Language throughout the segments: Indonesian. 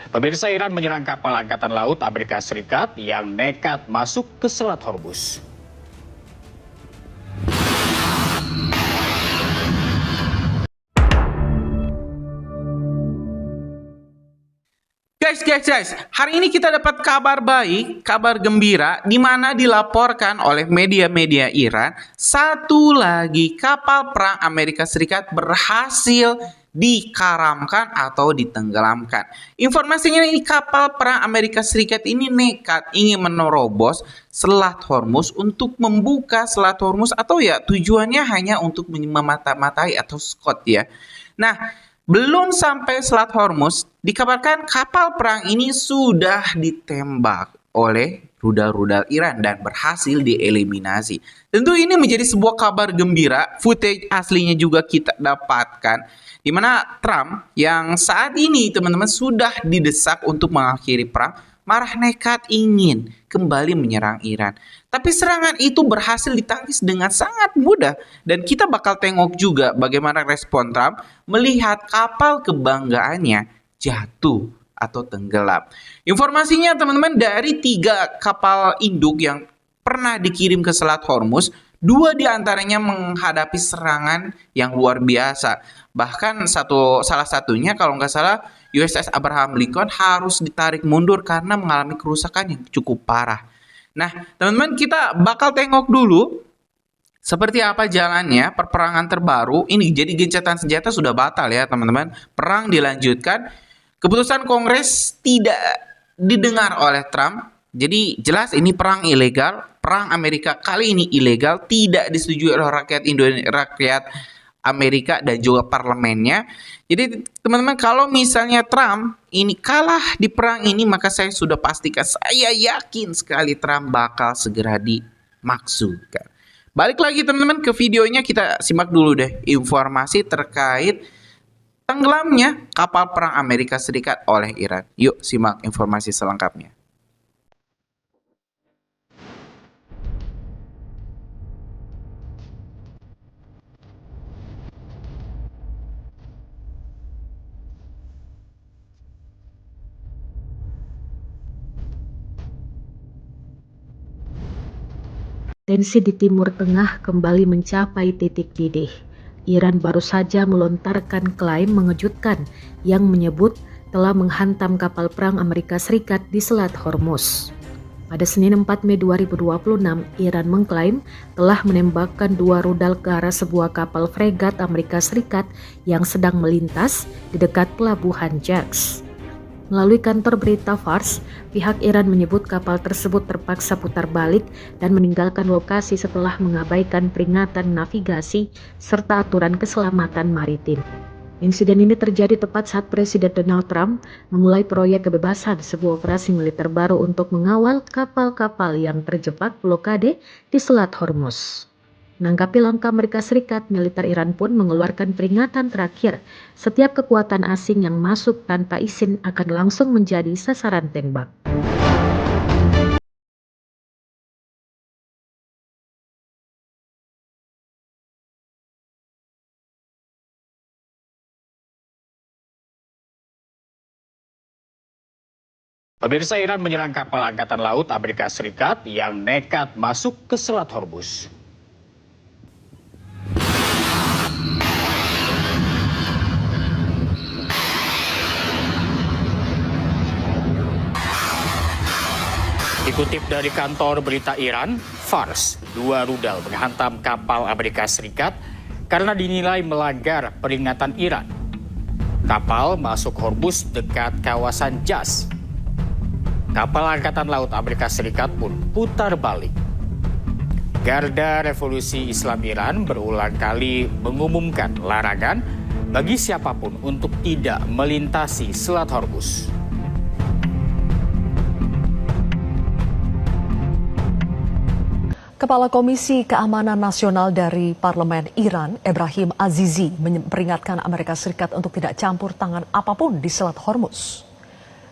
Pemirsa, Iran menyerang kapal Angkatan Laut Amerika Serikat yang nekat masuk ke Selat Hormuz. Guys, hari ini kita dapat kabar baik, kabar gembira, di mana dilaporkan oleh media-media Iran, satu lagi kapal perang Amerika Serikat berhasil dikaramkan atau ditenggelamkan. Informasinya ini kapal perang Amerika Serikat ini nekat ingin menerobos Selat Hormuz untuk membuka Selat Hormuz, atau ya tujuannya hanya untuk memata-matai atau skot ya. Nah, belum sampai Selat Hormuz, dikabarkan kapal perang ini sudah ditembak oleh rudal-rudal Iran dan berhasil dieliminasi. Tentu ini menjadi sebuah kabar gembira. Footage aslinya juga kita dapatkan, di mana Trump yang saat ini teman-teman sudah didesak untuk mengakhiri perang, marah nekat ingin kembali menyerang Iran. Tapi serangan itu berhasil ditangkis dengan sangat mudah. Dan kita bakal tengok juga bagaimana respon Trump melihat kapal kebanggaannya jatuh atau tenggelam. Informasinya teman-teman, dari 3 kapal induk yang pernah dikirim ke Selat Hormuz, 2 diantaranya menghadapi serangan yang luar biasa. Bahkan salah satunya kalau nggak salah USS Abraham Lincoln harus ditarik mundur karena mengalami kerusakan yang cukup parah. Nah, teman-teman, kita bakal tengok dulu seperti apa jalannya perperangan terbaru. Ini jadi gencatan senjata sudah batal ya teman-teman. Perang dilanjutkan. Keputusan Kongres tidak didengar oleh Trump. Jadi jelas ini perang ilegal. Perang Amerika kali ini ilegal, tidak disetujui oleh rakyat Amerika dan juga parlemennya. Jadi teman-teman, kalau misalnya Trump ini kalah di perang ini, maka saya sudah pastikan, saya yakin sekali Trump bakal segera dimaksudkan. Balik lagi teman-teman ke videonya, kita simak dulu deh informasi terkait tenggelamnya kapal perang Amerika Serikat oleh Iran. Yuk simak informasi selengkapnya. Tensi di Timur Tengah kembali mencapai titik didih. Iran baru saja melontarkan klaim mengejutkan yang menyebut telah menghantam kapal perang Amerika Serikat di Selat Hormuz. Pada Senin 4 Mei 2026, Iran mengklaim telah menembakkan 2 rudal ke arah sebuah kapal fregat Amerika Serikat yang sedang melintas di dekat pelabuhan Jax. Melalui kantor berita Fars, pihak Iran menyebut kapal tersebut terpaksa putar balik dan meninggalkan lokasi setelah mengabaikan peringatan navigasi serta aturan keselamatan maritim. Insiden ini terjadi tepat saat Presiden Donald Trump memulai proyek kebebasan, sebuah operasi militer baru untuk mengawal kapal-kapal yang terjebak blokade di Selat Hormuz. Menanggapi langkah Amerika Serikat, militer Iran pun mengeluarkan peringatan terakhir. Setiap kekuatan asing yang masuk tanpa izin akan langsung menjadi sasaran tembak. Pemirsa, Iran menyerang kapal Angkatan Laut Amerika Serikat yang nekat masuk ke Selat Hormuz. Dikutip dari kantor berita Iran, Fars, 2 rudal menghantam kapal Amerika Serikat karena dinilai melanggar peringatan Iran. Kapal masuk Hormuz dekat kawasan Jas. Kapal Angkatan Laut Amerika Serikat pun putar balik. Garda Revolusi Islam Iran berulang kali mengumumkan larangan bagi siapapun untuk tidak melintasi Selat Hormuz. Kepala Komisi Keamanan Nasional dari Parlemen Iran, Ebrahim Azizi, memperingatkan Amerika Serikat untuk tidak campur tangan apapun di Selat Hormuz.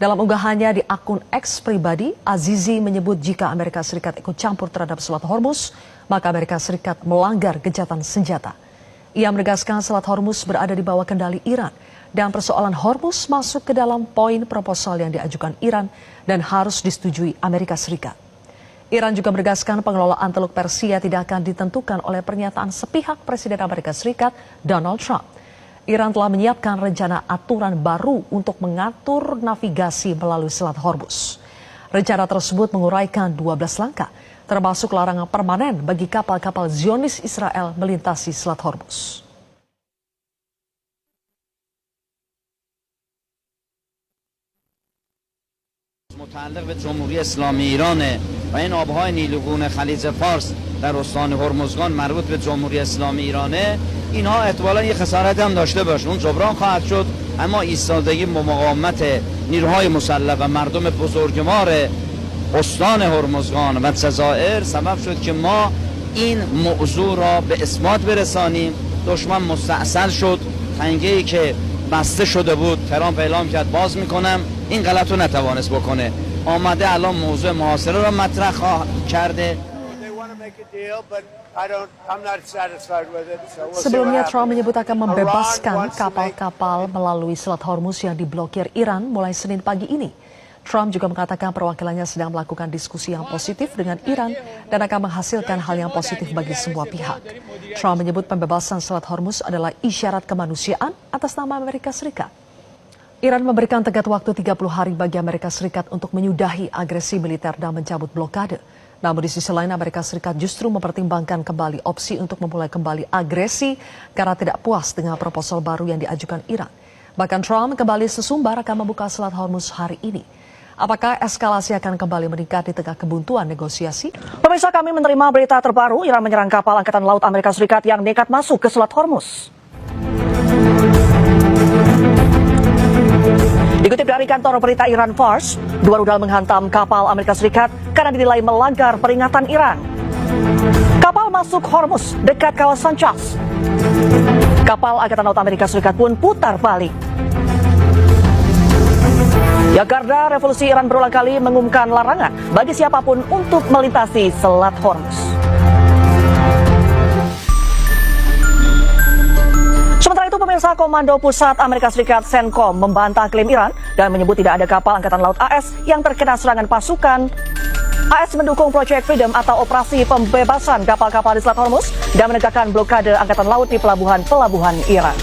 Dalam unggahannya di akun X pribadi, Azizi menyebut jika Amerika Serikat ikut campur terhadap Selat Hormuz, maka Amerika Serikat melanggar gencatan senjata. Ia menegaskan Selat Hormuz berada di bawah kendali Iran dan persoalan Hormuz masuk ke dalam poin proposal yang diajukan Iran dan harus disetujui Amerika Serikat. Iran juga menegaskan pengelolaan Teluk Persia tidak akan ditentukan oleh pernyataan sepihak Presiden Amerika Serikat Donald Trump. Iran telah menyiapkan rencana aturan baru untuk mengatur navigasi melalui Selat Hormuz. Rencana tersebut menguraikan 12 langkah, termasuk larangan permanen bagi kapal-kapal Zionis Israel melintasi Selat Hormuz. متعلق به جمهوری اسلامی ایرانه و این آبهای نیلوگون خلیج فارس در استان هرمزگان مربوط به جمهوری اسلامی ایرانه، اینها احتمالاً یه خسارت هم داشته باشه، اون جبران خواهد شد، اما ایستادگی با مقاومت نیروهای مسلح و مردم بزرگوار استان هرمزگان و جزایر سبب شد که ما این موضوع را به اثبات برسانیم. دشمن مستعصل شد، تنگه‌ای که بسته شده بود ترامپ اعلام کرد باز میکنم، این غلط رو نتوانست بکنه، آمده الان موضوع محاصره را مطرح کرده. Sebelumnya Trump menyebut akan membebaskan kapal-kapal melalui Selat Hormuz yang diblokir Iran mulai Senin pagi ini. Trump juga mengatakan perwakilannya sedang melakukan diskusi yang positif dengan Iran dan akan menghasilkan hal yang positif bagi semua pihak. Trump menyebut pembebasan Selat Hormuz adalah isyarat kemanusiaan atas nama Amerika Serikat. Iran memberikan tenggat waktu 30 hari bagi Amerika Serikat untuk menyudahi agresi militer dan mencabut blokade. Namun di sisi lain Amerika Serikat justru mempertimbangkan kembali opsi untuk memulai kembali agresi karena tidak puas dengan proposal baru yang diajukan Iran. Bahkan Trump kembali sesumbar akan membuka Selat Hormuz hari ini. Apakah eskalasi akan kembali meningkat di tengah kebuntuan negosiasi? Pemirsa, kami menerima berita terbaru, Iran menyerang kapal Angkatan Laut Amerika Serikat yang nekat masuk ke Selat Hormuz. Dikutip dari kantor berita Iran Fars, 2 rudal menghantam kapal Amerika Serikat karena dinilai melanggar peringatan Iran. Kapal masuk Hormuz dekat kawasan Chas. Kapal Angkatan Laut Amerika Serikat pun putar balik. Ya, Garda Revolusi Iran berulang kali mengumumkan larangan bagi siapapun untuk melintasi Selat Hormuz. Sementara itu, pemirsa, Komando Pusat Amerika Serikat CENTCOM membantah klaim Iran dan menyebut tidak ada kapal Angkatan Laut AS yang terkena serangan pasukan. AS mendukung Project Freedom atau operasi pembebasan kapal-kapal di Selat Hormuz dan menegakkan blokade Angkatan Laut di pelabuhan-pelabuhan Iran.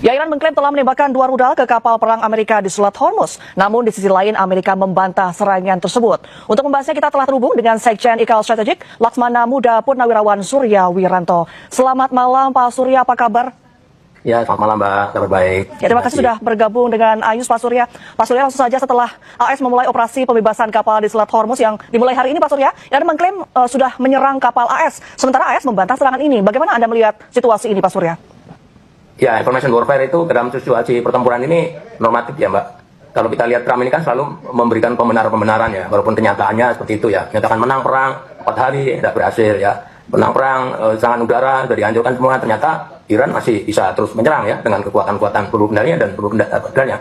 Ya, Iran mengklaim telah menembakkan 2 rudal ke kapal perang Amerika di Selat Hormuz. Namun di sisi lain Amerika membantah serangan tersebut. Untuk membahasnya kita telah terhubung dengan Sekjen IKAL Strategik, Laksmana Muda Purnawirawan Surya Wiranto. Selamat malam Pak Surya, apa kabar? Ya, selamat malam Mbak, kabar baik. Ya, terima kasih sudah bergabung dengan Ayus Pak Surya. Pak Surya, langsung saja setelah AS memulai operasi pembebasan kapal di Selat Hormuz yang dimulai hari ini Pak Surya, Iran mengklaim sudah menyerang kapal AS. Sementara AS membantah serangan ini. Bagaimana Anda melihat situasi ini Pak Surya? Ya, information warfare itu dalam situasi pertempuran ini normatif ya Mbak. Kalau kita lihat Trump ini kan selalu memberikan pembenaran ya, walaupun kenyataannya seperti itu ya. Menyatakan menang perang 4 hari tidak berhasil ya. Menang perang serangan udara sudah dihancurkan semua, ternyata Iran masih bisa terus menyerang ya dengan kekuatan-kekuatan peluru kendalinya dan peluru kendalinya.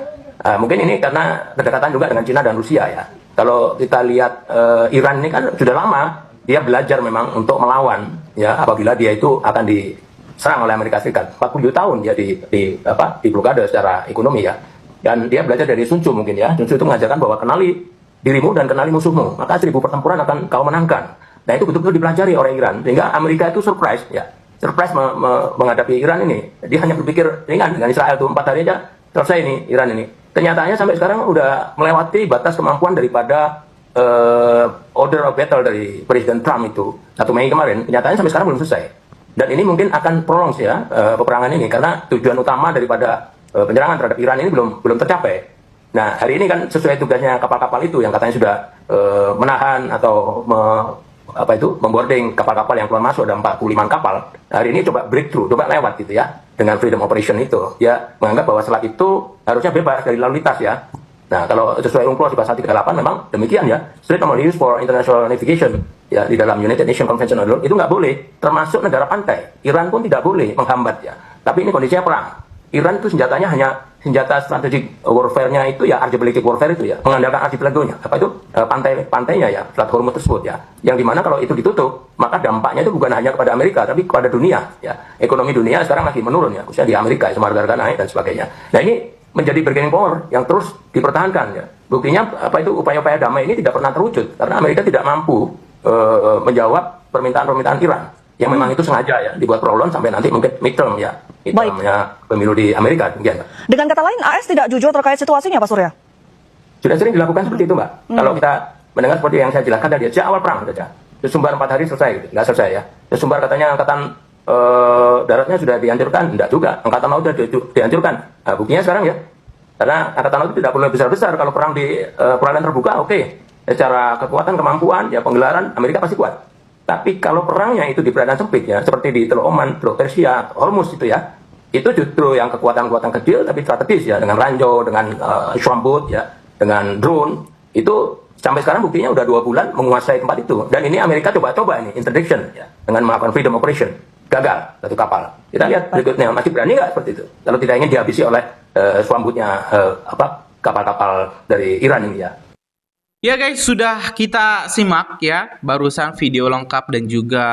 Mungkin ini karena kedekatan juga dengan Cina dan Rusia ya. Kalau kita lihat Iran ini kan sudah lama dia belajar memang untuk melawan ya apabila dia itu akan diserang oleh Amerika Serikat. 47 tahun dia di blokade secara ekonomi ya. Dan dia belajar dari Sun Tzu mungkin ya. Sun Tzu itu mengajarkan bahwa kenali dirimu dan kenali musuhmu, maka 1000 pertempuran akan kau menangkan. Nah, itu betul-betul dipelajari oleh Iran sehingga Amerika itu surprise ya. Surprise menghadapi Iran ini. Dia hanya berpikir ringan dengan Israel itu 4 hari aja selesai ini Iran ini. Kenyataannya sampai sekarang udah melewati batas kemampuan daripada order of battle dari Presiden Trump itu 1 Mei kemarin. Kenyataannya sampai sekarang belum selesai. Dan ini mungkin akan prolong ya peperangan ini karena tujuan utama daripada penyerangan terhadap Iran ini belum tercapai. Nah, hari ini kan sesuai tugasnya kapal-kapal itu yang katanya sudah menahan atau memboarding kapal-kapal yang keluar masuk ada 45 kapal. Hari ini coba breakthrough, coba lewat gitu ya dengan freedom operation itu. Ya menganggap bahwa selat itu harusnya bebas dari lalu lintas ya. Nah, kalau sesuai UNCLOS di pasal 38 memang demikian ya. Strait only used for international navigation ya di dalam United Nations Convention on Law itu nggak boleh, termasuk negara pantai. Iran pun tidak boleh menghambat ya. Tapi ini kondisinya perang. Iran itu senjatanya hanya senjata strategic warfare-nya itu ya archipelagic warfare itu ya, mengandalkan archipelagonya, apa itu pantai-pantainya ya, Selat Hormuz tersebut ya, yang dimana kalau itu ditutup, maka dampaknya itu bukan hanya kepada Amerika, tapi kepada dunia ya, ekonomi dunia sekarang lagi menurun ya, khususnya di Amerika, semua harga naik dan sebagainya. Nah ini menjadi bargaining power yang terus dipertahankan ya, buktinya apa itu upaya-upaya damai ini tidak pernah terwujud, karena Amerika tidak mampu menjawab permintaan-permintaan Iran, yang memang itu sengaja ya dibuat prolong sampai nanti mungkin midterm ya. Itu namanya pemilu di Amerika. Demikian. Dengan kata lain, AS tidak jujur terkait situasinya, Pak Surya? Sudah sering dilakukan seperti itu, Mbak. Kalau kita mendengar seperti yang saya jelaskan tadi, sejak awal perang saja. Sesumbar 4 hari selesai, gitu. Nggak selesai ya. Sesumbar katanya angkatan daratnya sudah dihancurkan, enggak juga. Angkatan laut sudah dihancurkan. Nah, buktinya sekarang ya. Karena angkatan laut itu tidak perlu besar-besar. Kalau perang di perairan terbuka, oke. Secara kekuatan, kemampuan, ya penggelaran, Amerika pasti kuat. Tapi kalau perangnya itu di perairan sempit ya, seperti di Teluk Oman, Teluk Persia, Hormuz itu ya, itu justru yang kekuatan-kekuatan kecil tapi strategis ya, dengan ranjau, dengan swamboat ya, dengan drone, itu sampai sekarang buktinya udah 2 bulan menguasai tempat itu. Dan ini Amerika coba-coba ini interdiction ya, dengan melakukan freedom operation, gagal satu kapal. Kita lihat berikutnya masih berani nggak seperti itu? Kalau tidak ingin dihabisi oleh swamboatnya kapal-kapal dari Iran ini ya. Ya guys, sudah kita simak ya barusan video lengkap dan juga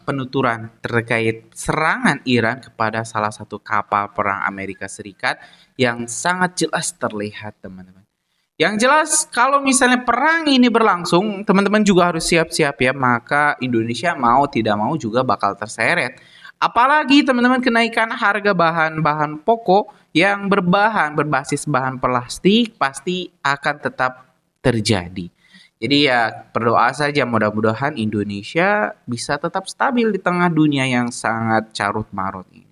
penuturan terkait serangan Iran kepada salah satu kapal perang Amerika Serikat yang sangat jelas terlihat, teman-teman. Yang jelas kalau misalnya perang ini berlangsung, teman-teman juga harus siap-siap ya, maka Indonesia mau tidak mau juga bakal terseret. Apalagi teman-teman kenaikan harga bahan-bahan pokok yang berbasis bahan plastik pasti akan tetap terjadi. Jadi ya berdoa saja mudah-mudahan Indonesia bisa tetap stabil di tengah dunia yang sangat carut marut ini.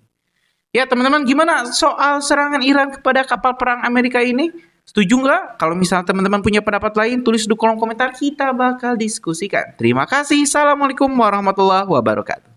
Ya teman-teman, gimana soal serangan Iran kepada kapal perang Amerika ini? Setuju nggak? Kalau misalnya teman-teman punya pendapat lain, tulis di kolom komentar, kita bakal diskusikan. Terima kasih. Assalamualaikum warahmatullahi wabarakatuh.